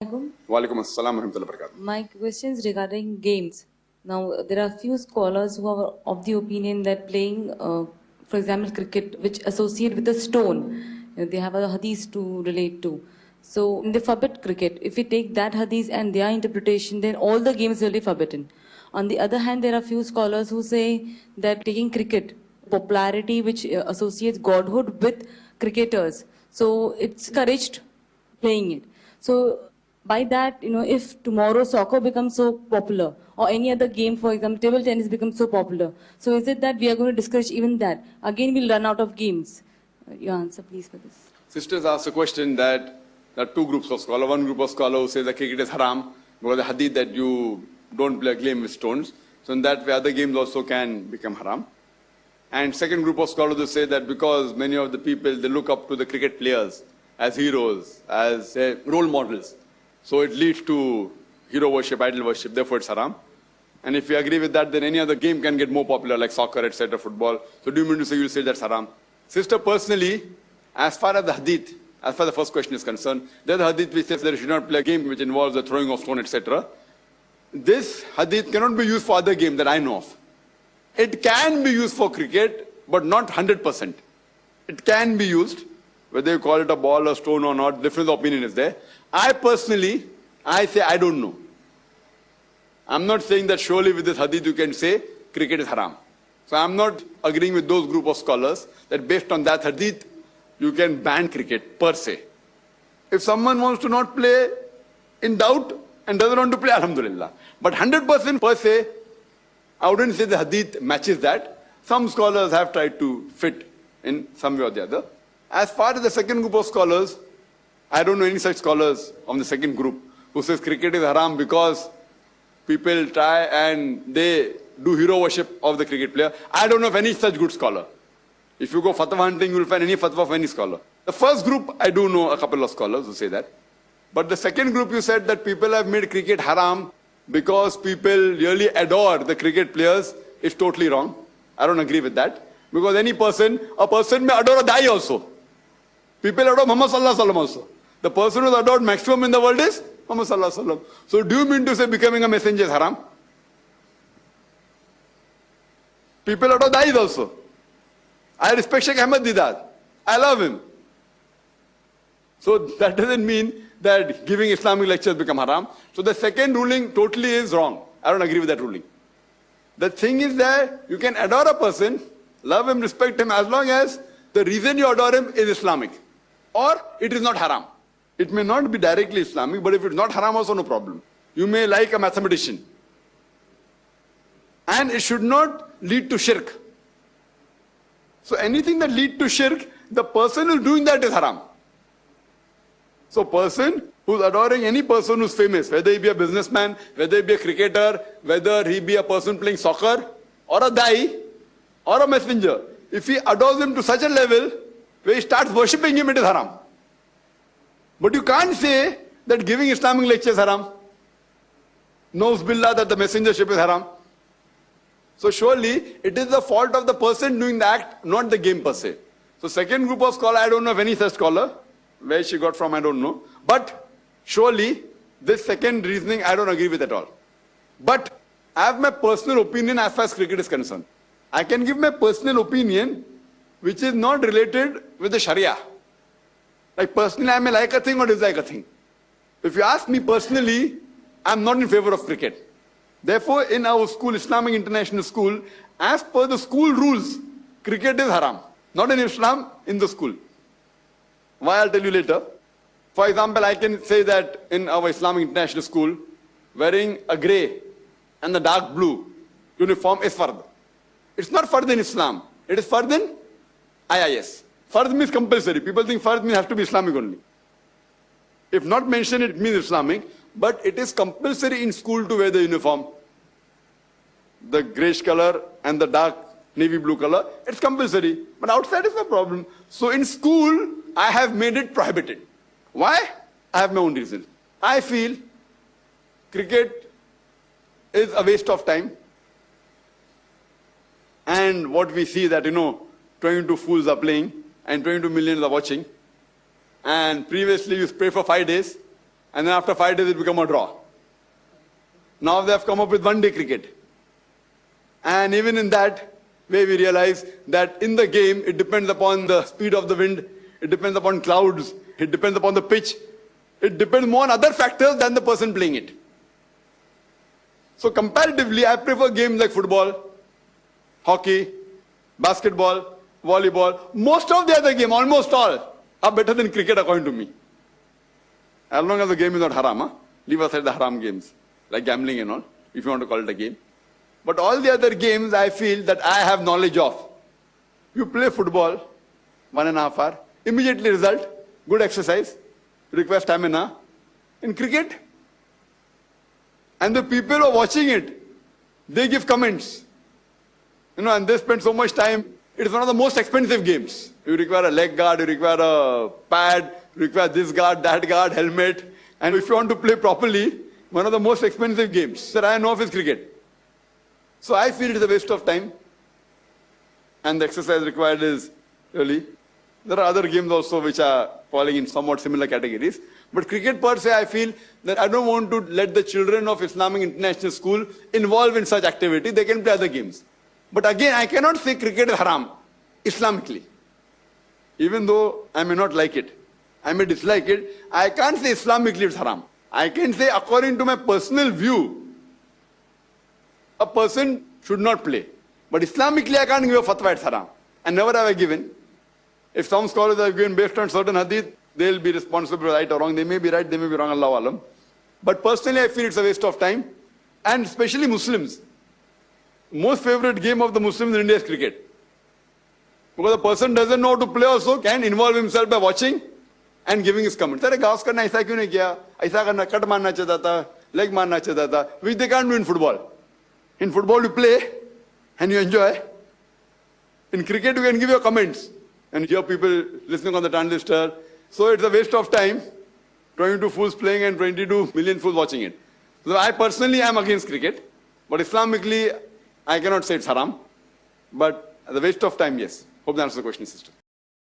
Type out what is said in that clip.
alaikum. Walaikum assalam wa rahmatullahi wa barakatuh. My question is regarding games. Now, there are few scholars who are of the opinion that playing, for example, cricket, which associate with a stone, they have a hadith to relate to. So, they forbid cricket. If we take that hadith and their interpretation, then all the games will be forbidden. On the other hand, there are few scholars who say that taking cricket, popularity which associates godhood with cricketers, so it's encouraged playing it. So by that, if tomorrow soccer becomes so popular or any other game, for example, table tennis becomes so popular, so is it that we are going to discourage even that? Again, we'll run out of games. Your answer, please, for this. Sisters asked a question that there are two groups of scholars. One group of scholars who say that cricket is haram because the hadith that you don't play a game with stones. So in that way, other games also can become haram. And second group of scholars who say that because many of the people, they look up to the cricket players as heroes, as role models. So it leads to hero worship, idol worship, therefore it's haram. And if you agree with that, then any other game can get more popular, like soccer, etc., football. So do you mean to say you'll say that's haram? Sister, personally, as far as the hadith, as far as the first question is concerned, there's a hadith which says that you should not play a game which involves the throwing of stone, etc. This hadith cannot be used for other games that I know of. It can be used for cricket, but not 100%. It can be used. Whether you call it a ball or stone or not, different opinion is there. I personally, I say I don't know. I'm not saying that surely with this hadith you can say cricket is haram. So I'm not agreeing with those group of scholars that based on that hadith you can ban cricket per se. If someone wants to not play in doubt and doesn't want to play, alhamdulillah. But 100% per se, I wouldn't say the hadith matches that. Some scholars have tried to fit in some way or the other. As far as the second group of scholars, I don't know any such scholars on the second group who says cricket is haram because people try and they do hero worship of the cricket player. I don't know of any such good scholar. If you go fatwa hunting, you will find any fatwa of any scholar. The first group, I do know a couple of scholars who say that. But the second group, you said that people have made cricket haram because people really adore the cricket players, is totally wrong. I don't agree with that. Because any person, a person may adore a dai also. People adore Muhammad Sallallahu Alaihi Wasallam also. The person who is adored maximum in the world is Muhammad Sallallahu Alaihi Wasallam. So do you mean to say becoming a messenger is haram? People adore dais also. I respect Sheikh Ahmad Didat. I love him. So that doesn't mean that giving Islamic lectures become haram. So the second ruling totally is wrong. I don't agree with that ruling. The thing is that you can adore a person, love him, respect him, as long as the reason you adore him is Islamic. Or it is not haram. It may not be directly Islamic, but if it's not haram also no problem. You may like a mathematician. And it should not lead to shirk. So anything that leads to shirk, the person who's doing that is haram. So person who's adoring any person who's famous, whether he be a businessman, whether he be a cricketer, whether he be a person playing soccer, or a dai, or a messenger, if he adores him to such a level where he starts worshipping him, it is haram. But you can't say that giving Islamic lectures is haram. Knows billah that the messengership is haram. So surely it is the fault of the person doing the act, not the game per se. So second group of scholar, I don't know of any such scholar. Where she got from, I don't know. But surely this second reasoning, I don't agree with at all. But I have my personal opinion as far as cricket is concerned. I can give my personal opinion which is not related with the Sharia. Like personally, I may like a thing or dislike a thing. If you ask me personally, I'm not in favor of cricket. Therefore, in our school, Islamic International School, as per the school rules, cricket is haram. Not in Islam, in the school. Why, I'll tell you later. For example, I can say that in our Islamic International School, wearing a grey and the dark blue uniform is fard. It's not fard in Islam. It is fard in IIS. Fard means compulsory. People think fard means has to be Islamic only. If not mentioned, it means Islamic. But it is compulsory in school to wear the uniform. The greyish color and the dark navy blue color, it's compulsory. But outside is no problem. So in school, I have made it prohibited. Why? I have my own reason. I feel cricket is a waste of time. And what we see that, 22 fools are playing and 22 millions are watching. And previously you pray for 5 days. And then after 5 days, it become a draw. Now they have come up with one-day cricket. And even in that way, we realize that in the game, it depends upon the speed of the wind, it depends upon clouds, it depends upon the pitch, it depends more on other factors than the person playing it. So comparatively, I prefer games like football, hockey, basketball, volleyball. Most of the other games, almost all, are better than cricket according to me. As long as the game is not haram, huh? Leave aside the haram games, like gambling and all, if you want to call it a game. But all the other games, I feel that I have knowledge of. You play football, 1.5 hours, immediately result, good exercise, requires stamina. In cricket, and the people who are watching it, they give comments. And they spend so much time. It is one of the most expensive games. You require a leg guard, you require a pad, you require this guard, that guard, helmet. And if you want to play properly, one of the most expensive games that I know of is cricket. So I feel it is a waste of time. And the exercise required is really. There are other games also which are falling in somewhat similar categories. But cricket per se, I feel that I don't want to let the children of Islamic International School involve in such activity. They can play other games. But again, I cannot say cricket is haram, Islamically. Even though I may not like it, I may dislike it, I can't say Islamically it's haram. I can say according to my personal view, a person should not play. But Islamically, I can't give a fatwa it's haram. And never have I given. If some scholars have given based on certain hadith, they'll be responsible, right or wrong. They may be right, they may be wrong, Allahu Alam. But personally, I feel it's a waste of time. And especially Muslims. Most favorite game of the Muslims in India is cricket. Because the person doesn't know how to play also, can involve himself by watching and giving his comments. Sir, gaus karna aisa kyun nahi kiya? Aisa karna, cut marna chahta tha, leg marna chahta tha, which they can't do in football. In football, you play and you enjoy. In cricket, you can give your comments and hear people listening on the transistor. So it's a waste of time. 22 fools playing and 22 million fools watching it. So I personally am against cricket. But Islamically, I cannot say it's haram. But the waste of time, yes. Hope that answers the question, sister.